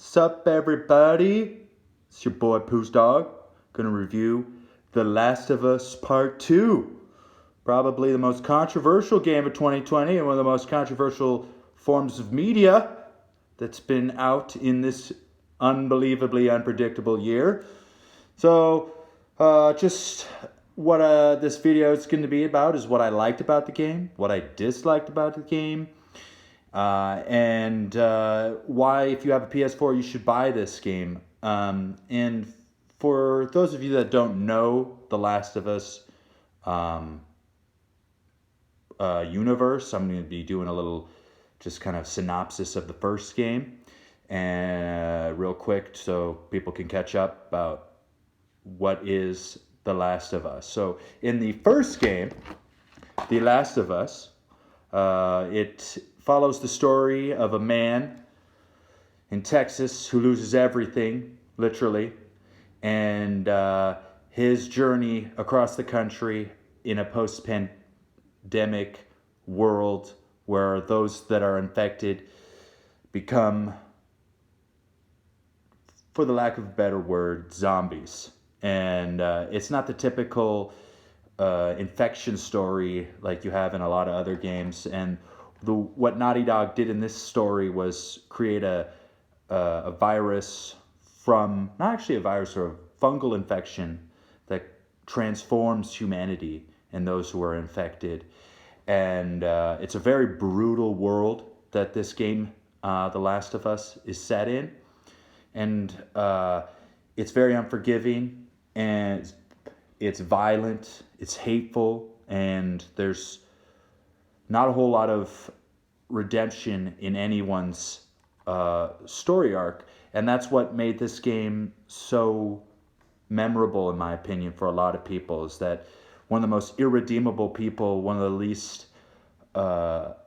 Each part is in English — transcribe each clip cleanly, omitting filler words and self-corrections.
Sup, everybody? It's your boy Poos Dog. Gonna review The Last of Us Part 2. Probably the most controversial game of 2020 and one of the most controversial forms of media that's been out in this unbelievably unpredictable year. So, just what this video is going to be about is what I liked about the game, what I disliked about the game, and why, if you have a PS4, you should buy this game. And for those of you that don't know The Last of Us universe, I'm going to be doing a little just kind of synopsis of the first game, and real quick so people can catch up about what is The Last of Us. So in the first game, The Last of Us, it follows the story of a man in Texas who loses everything, literally, and his journey across the country in a post-pandemic world where those that are infected become, for the lack of a better word, zombies. And it's not the typical infection story like you have in a lot of other games. And what Naughty Dog did in this story was create a virus from, not actually a virus, or a fungal infection that transforms humanity and those who are infected. And it's a very brutal world that this game, The Last of Us, is set in. And it's very unforgiving, and it's violent, it's hateful, and there's not a whole lot of redemption in anyone's story arc. And that's what made this game so memorable, in my opinion, for a lot of people, is that one of the most irredeemable people, one of the least empathetic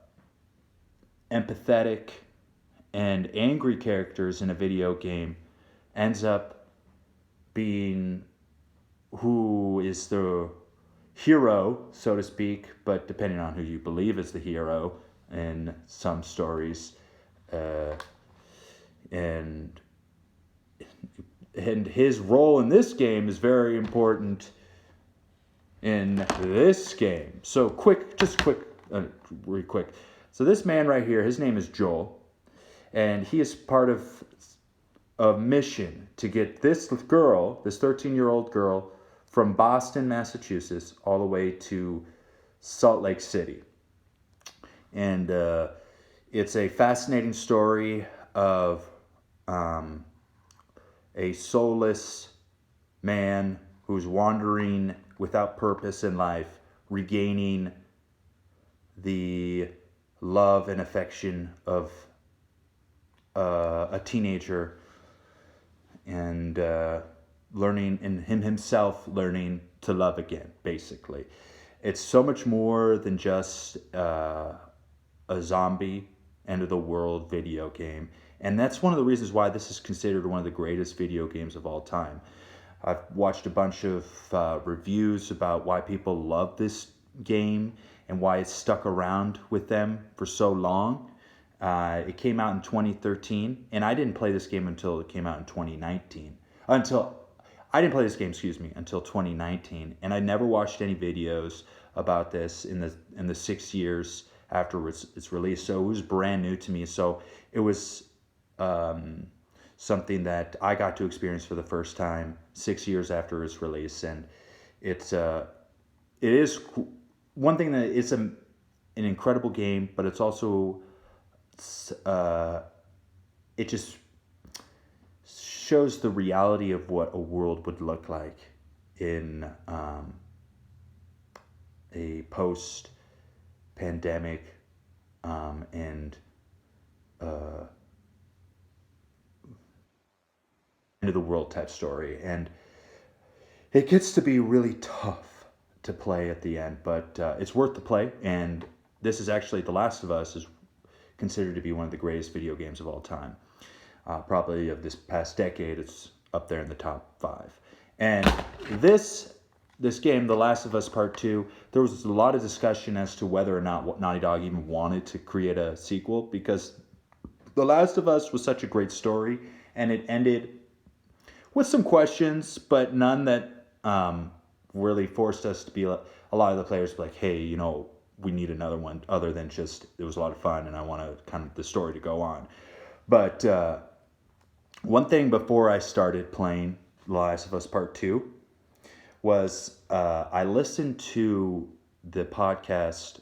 and angry characters in a video game, ends up being who is the hero, so to speak, but depending on who you believe is the hero in some stories. And his role in this game is very important in this game. So real quick. So this man right here, his name is Joel, and he is part of a mission to get this girl, this 13-year-old girl, from Boston, Massachusetts, all the way to Salt Lake City. And it's a fascinating story of a soulless man who's wandering without purpose in life, regaining the love and affection of a teenager, and learning, and himself learning to love again, basically. It's so much more than just a zombie end of the world video game. And that's one of the reasons why this is considered one of the greatest video games of all time. I've watched a bunch of reviews about why people love this game and why it's stuck around with them for so long. It came out in 2013, and I didn't play this game until it came out in 2019. Until 2019, and I never watched any videos about this in the 6 years after its release. So it was brand new to me. So it was something that I got to experience for the first time 6 years after its release, and it is one thing that it's an incredible game, but it's also it just shows the reality of what a world would look like in a post-pandemic and end of the world type story. And it gets to be really tough to play at the end, but it's worth the play. And this is actually, The Last of Us is considered to be one of the greatest video games of all time. Probably of this past decade, it's up there in the top 5. And this game, The Last of Us Part 2, there was a lot of discussion as to whether or not Naughty Dog even wanted to create a sequel, because The Last of Us was such a great story, and it ended with some questions, but none that really forced us to be like, a lot of the players be like, hey, we need another one other than just, it was a lot of fun and I want to kind of the story to go on. But one thing before I started playing The Last of Us Part 2 was I listened to the podcast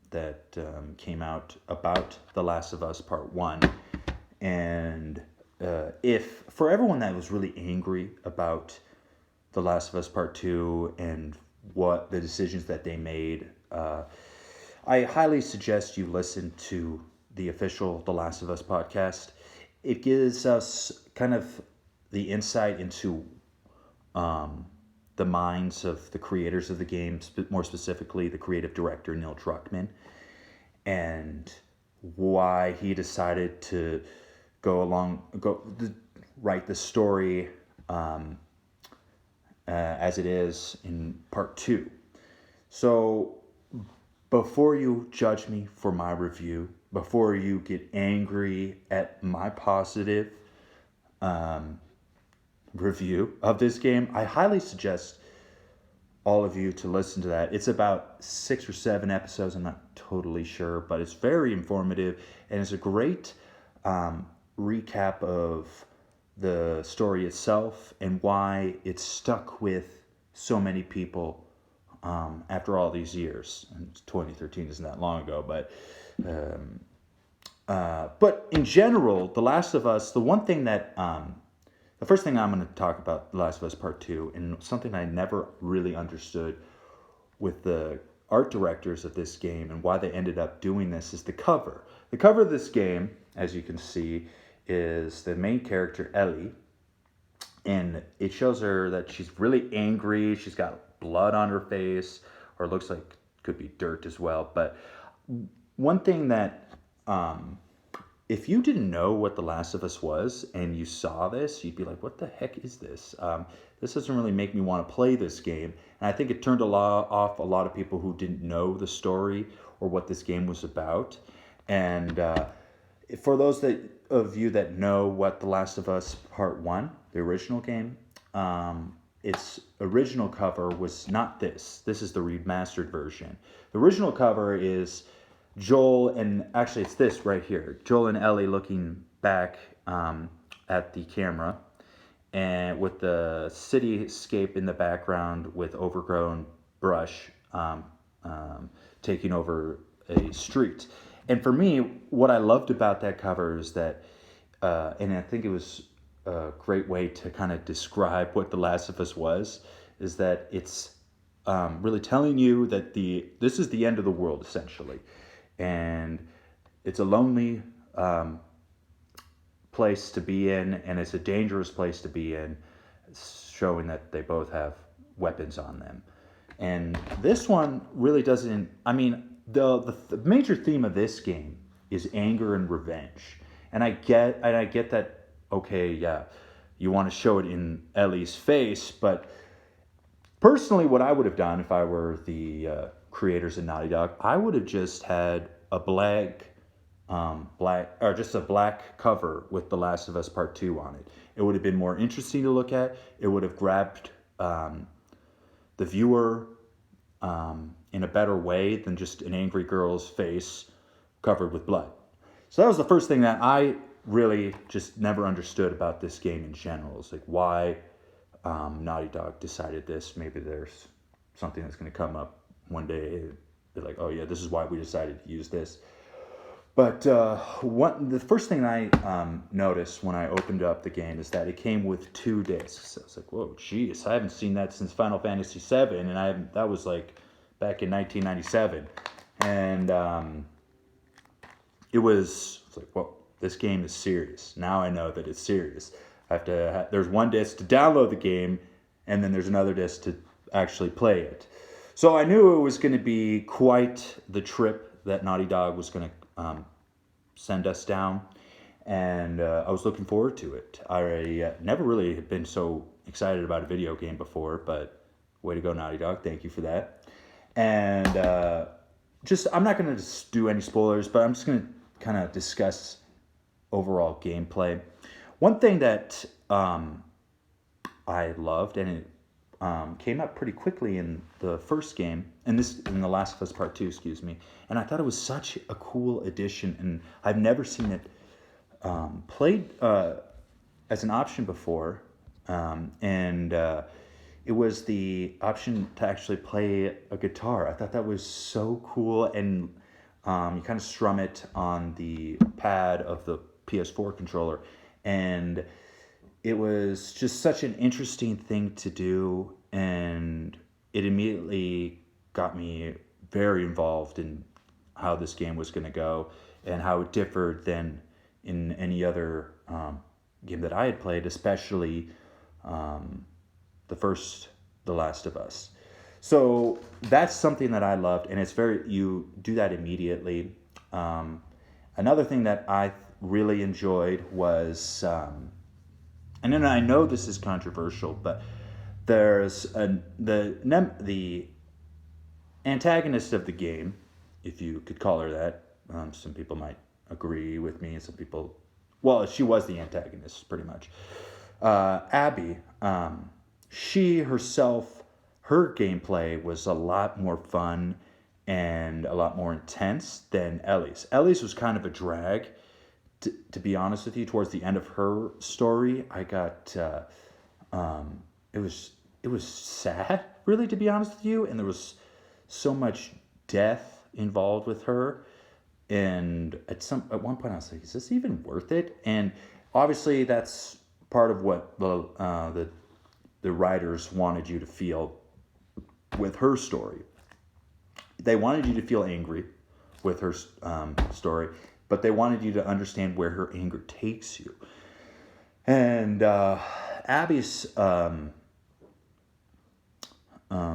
that came out about The Last of Us Part 1. And if, for everyone that was really angry about The Last of Us Part 2 and what the decisions that they made, I highly suggest you listen to the official The Last of Us podcast. It gives us kind of the insight into the minds of the creators of the game, more specifically the creative director Neil Druckmann, and why he decided to write the story as it is in part 2. So before you judge me for my review, before you get angry at my positive review of this game, I highly suggest all of you to listen to that. It's about 6 or 7 episodes, I'm not totally sure, but it's very informative, and it's a great recap of the story itself and why it's stuck with so many people after all these years. And 2013 isn't that long ago, but in general, The Last of Us, the one thing that the first thing I'm going to talk about The Last of Us Part 2, and something I never really understood with the art directors of this game and why they ended up doing this, is the cover. The cover of this game, as you can see, is the main character, Ellie, and it shows her that she's really angry. She's got blood on her face, or it looks like could be dirt as well. But one thing that if you didn't know what The Last of Us was and you saw this, you'd be like, what the heck is this? This doesn't really make me want to play this game. And I think it turned off a lot of people who didn't know the story or what this game was about. And for those of you that know what The Last of Us Part 1, the original game, its original cover was not this. This is the remastered version. The original cover is Joel, and actually it's this right here, Joel and Ellie looking back at the camera, and with the cityscape in the background with overgrown brush taking over a street. And for me, what I loved about that cover is that, and I think it was a great way to kind of describe what The Last of Us was, is that it's really telling you that this is the end of the world, essentially. And it's a lonely place to be in, and it's a dangerous place to be in, showing that they both have weapons on them. And this one really doesn't, I mean, the major theme of this game is anger and revenge. And I get that, okay, yeah, you want to show it in Ellie's face, but personally, what I would have done if I were the creators of Naughty Dog, I would have just had a black cover with The Last of Us Part 2 on it. It would have been more interesting to look at. It would have grabbed the viewer in a better way than just an angry girl's face covered with blood. So that was the first thing that I really just never understood about this game in general. It's like, why Naughty Dog decided this. Maybe there's something that's going to come up one day. They're like, oh yeah, this is why we decided to use this. But the first thing I noticed when I opened up the game is that it came with 2 discs. I was like, whoa, geez, I haven't seen that since Final Fantasy VII, and that was like back in 1997. And it was like, whoa, this game is serious. Now I know that it's serious. I have to. There's 1 disc to download the game, and then there's another disc to actually play it. So I knew it was going to be quite the trip that Naughty Dog was going to send us down, and I was looking forward to it. I never really had been so excited about a video game before, but way to go, Naughty Dog. Thank you for that. And I'm not going to do any spoilers, but I'm just going to kind of discuss overall gameplay. One thing that I loved, and it came up pretty quickly in the first game, and this in The Last of Us Part Two, excuse me. And I thought it was such a cool addition, and I've never seen it played as an option before, and it was the option to actually play a guitar. I thought that was so cool, and you kind of strum it on the pad of the PS4 controller, and it was just such an interesting thing to do, and it immediately got me very involved in how this game was going to go and how it differed than in any other game that I had played, especially the first The Last of Us. So that's something that I loved, and it's very, you do that immediately. Another thing that I really enjoyed was, and then I know this is controversial, but there's the antagonist of the game, if you could call her that. Some people might agree with me, and some people, well, she was the antagonist pretty much. Abby, she herself, her gameplay was a lot more fun and a lot more intense than Ellie's. Ellie's was kind of a drag, to be honest with you. Towards the end of her story, I got it was sad, really, to be honest with you, and there was so much death involved with her. And at one point, I was like, "Is this even worth it?" And obviously, that's part of what the writers wanted you to feel with her story. They wanted you to feel angry with her story, but they wanted you to understand where her anger takes you. And Abby's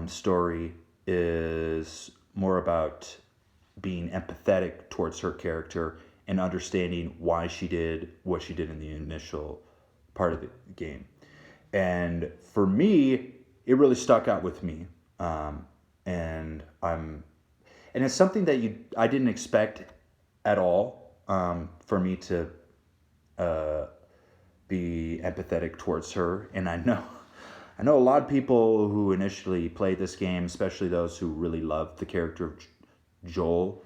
story is more about being empathetic towards her character and understanding why she did what she did in the initial part of the game. And for me, it really stuck out with me. And it's something that I didn't expect at all, for me to be empathetic towards her. And I know a lot of people who initially played this game, especially those who really loved the character of Joel,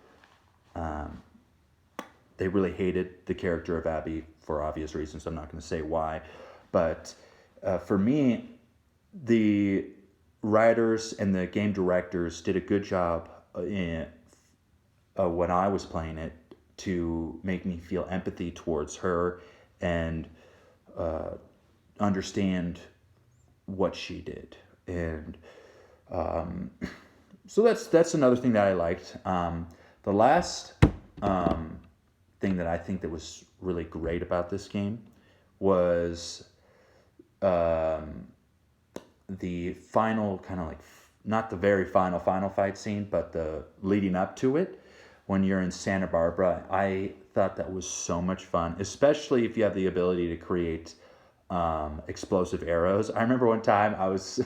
they really hated the character of Abby for obvious reasons. I'm not going to say why, but for me, the writers and the game directors did a good job when I was playing it to make me feel empathy towards her and understand what she did. And so that's another thing that I liked. The last thing that I think that was really great about this game was the final kind of like, not the very final fight scene, but the leading up to it when you're in Santa Barbara. I thought that was so much fun, especially if you have the ability to create explosive arrows. I remember one time I was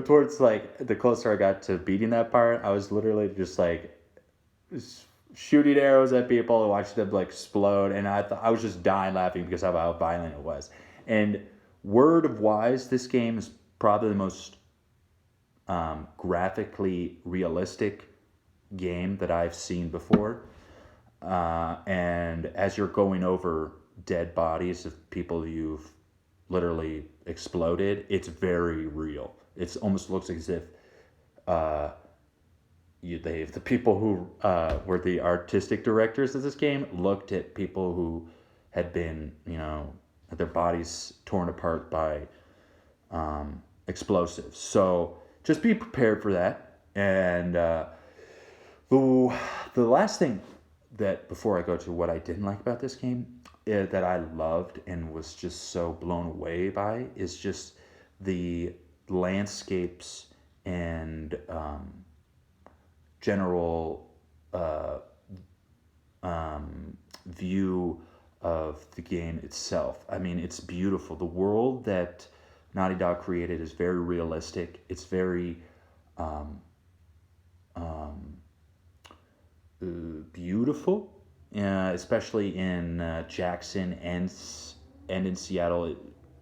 towards like the closer I got to beating that part, I was literally just like shooting arrows at people and watching them like explode, and I was just dying laughing because of how violent it was. And word of wise, this game is probably the most graphically realistic game that I've seen before. And as you're going over dead bodies of people you've literally exploded, it's very real. It almost looks as if the people who were the artistic directors of this game looked at people who had been, had their bodies torn apart by explosives. So just be prepared for that. And the last thing that, before I go to what I didn't like about this game, that I loved and was just so blown away by, is just the landscapes and general view of the game itself. I mean, it's beautiful. The world that Naughty Dog created is very realistic. It's very beautiful, especially in Jackson and in Seattle. It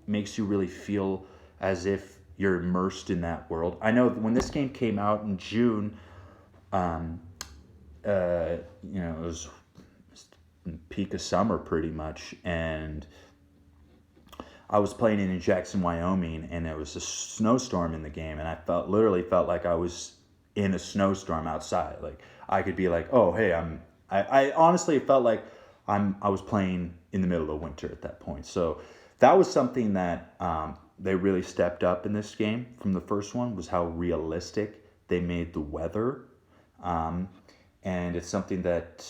makes you really feel as if you're immersed in that world. I know when this game came out in June, um, it was peak of summer pretty much, and I was playing it in Jackson, Wyoming, and there was a snowstorm in the game, and I literally felt like I was in a snowstorm outside. Like I could be like, oh hey, I honestly felt like I was playing in the middle of winter at that point. So that was something that they really stepped up in this game from the first one, was how realistic they made the weather, um, and it's something that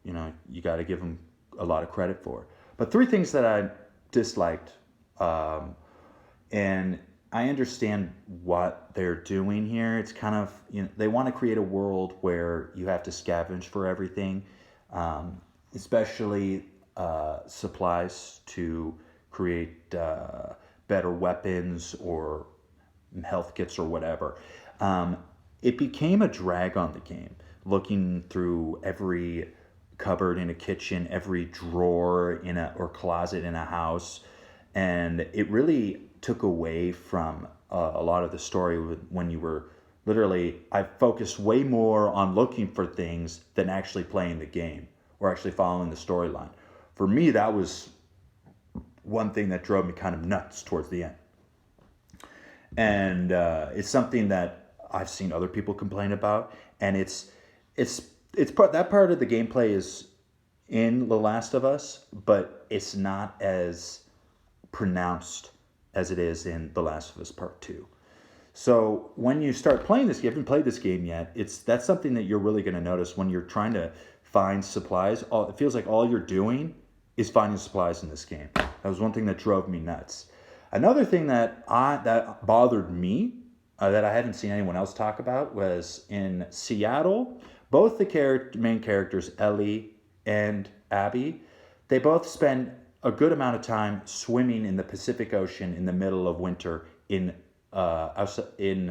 you got to give them a lot of credit for. But three things that I disliked, um, and I understand what they're doing here. It's kind of, they want to create a world where you have to scavenge for everything, especially supplies to create better weapons or health kits or whatever. Um, it became a drag on the game, looking through every cupboard in a kitchen, every drawer in a or closet in a house, and it really took away from a lot of the story when you were literally. I focused way more on looking for things than actually playing the game or actually following the storyline. For me, that was one thing that drove me kind of nuts towards the end, and it's something that I've seen other people complain about, and it's that part of the gameplay is in The Last of Us, but it's not as pronounced as it is in The Last of Us Part 2. So when you start playing this, you haven't played this game yet, that's something that you're really going to notice when you're trying to find supplies. It feels like all you're doing is finding supplies in this game. That was one thing that drove me nuts. Another thing that bothered me, that I hadn't seen anyone else talk about, was in Seattle. Both the main characters, Ellie and Abby, they both spend a good amount of time swimming in the Pacific Ocean in the middle of winter in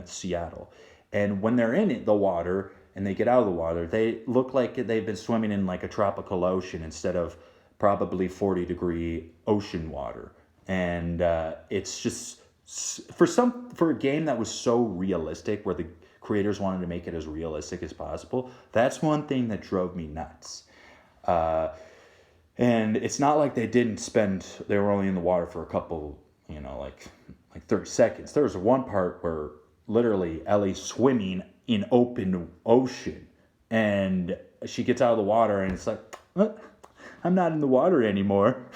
Seattle. And when they're in the water and they get out of the water, they look like they've been swimming in like a tropical ocean instead of probably 40-degree ocean water. And it's just for a game that was so realistic, where the creators wanted to make it as realistic as possible. That's one thing that drove me nuts. And it's not like they were only in the water for a couple, like 30 seconds. There was one part where literally Ellie's swimming in open ocean, and she gets out of the water and it's like, I'm not in the water anymore.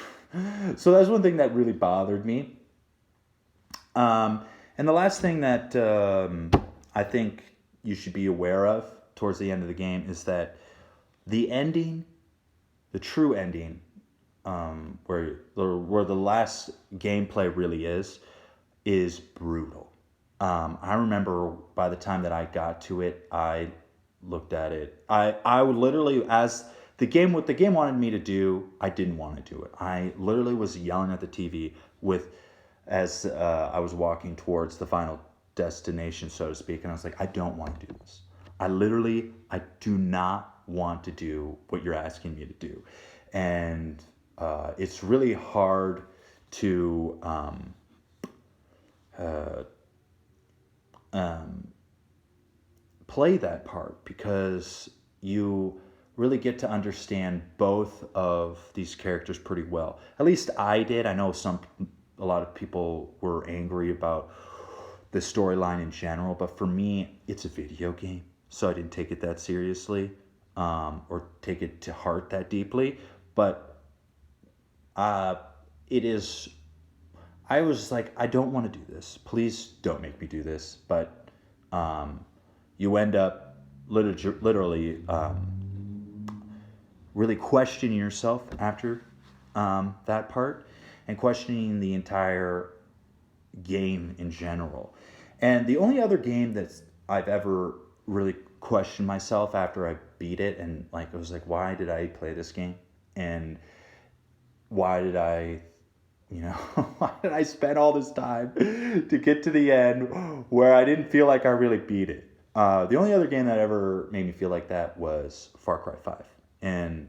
So that's one thing that really bothered me. And the last thing that I think you should be aware of towards the end of the game is that the ending, the true ending, where the last gameplay really is brutal. I remember by the time that I got to it, I looked at it. I would literally, as what the game wanted me to do, I didn't want to do it. I literally was yelling at the TV as I was walking towards the final destination, so to speak, and I was like, I don't want to do this. I do not want to do what you're asking me to do. And it's really hard to play that part, because you really get to understand both of these characters pretty well. At least I did. I know a lot of people were angry about the storyline in general, but for me, it's a video game, so I didn't take it that seriously, or take it to heart that deeply. But it is. I was like, I don't want to do this. Please don't make me do this. But you end up literally really questioning yourself after that part, and questioning the entire game in general. And the only other game that I've ever really questioned myself after I beat it, and like I was like, why did I play this game? And why did I, why did I spend all this time to get to the end where I didn't feel like I really beat it? The only other game that ever made me feel like that was Far Cry 5. And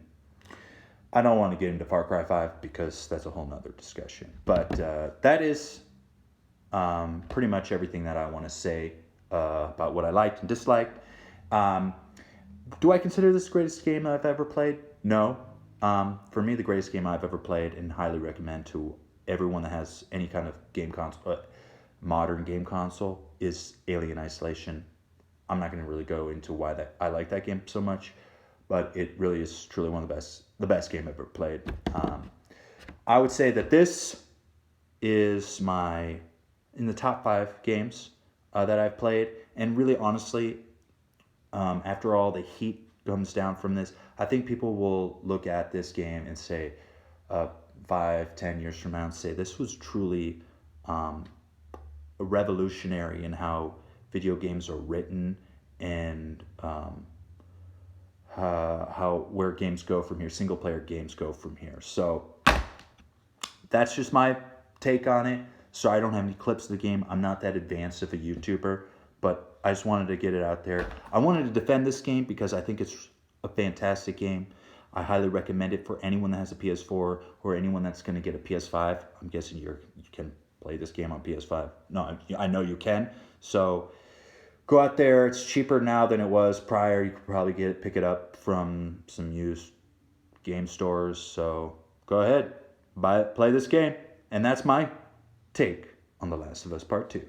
I don't want to get into Far Cry 5 because that's a whole nother discussion. But that is pretty much everything that I want to say about what I liked and disliked. Um, do I consider this the greatest game I've ever played? No. For me, the greatest game I've ever played, and highly recommend to everyone that has any kind of game console, modern game console, is Alien Isolation. I'm not going to really go into why that I like that game so much, but it really is truly one of the best game I've ever played. I would say that this is my in the top 5 games that I've played, and really honestly, after all the heat comes down from this, I think people will look at this game and say, 5, 10 years from now, and say this was truly revolutionary in how video games are written and how where games go from here, single player games go from here. So that's just my take on it. So I don't have any clips of the game. I'm not that advanced of a YouTuber, but I just wanted to get it out there. I wanted to defend this game because I think it's a fantastic game. I highly recommend it for anyone that has a PS4 or anyone that's going to get a PS5. I'm guessing you can play this game on PS5. No, I know you can. So go out there. It's cheaper now than it was prior. You could probably pick it up from some used game stores. So go ahead, buy it, play this game. And that's my take on The Last of Us Part 2.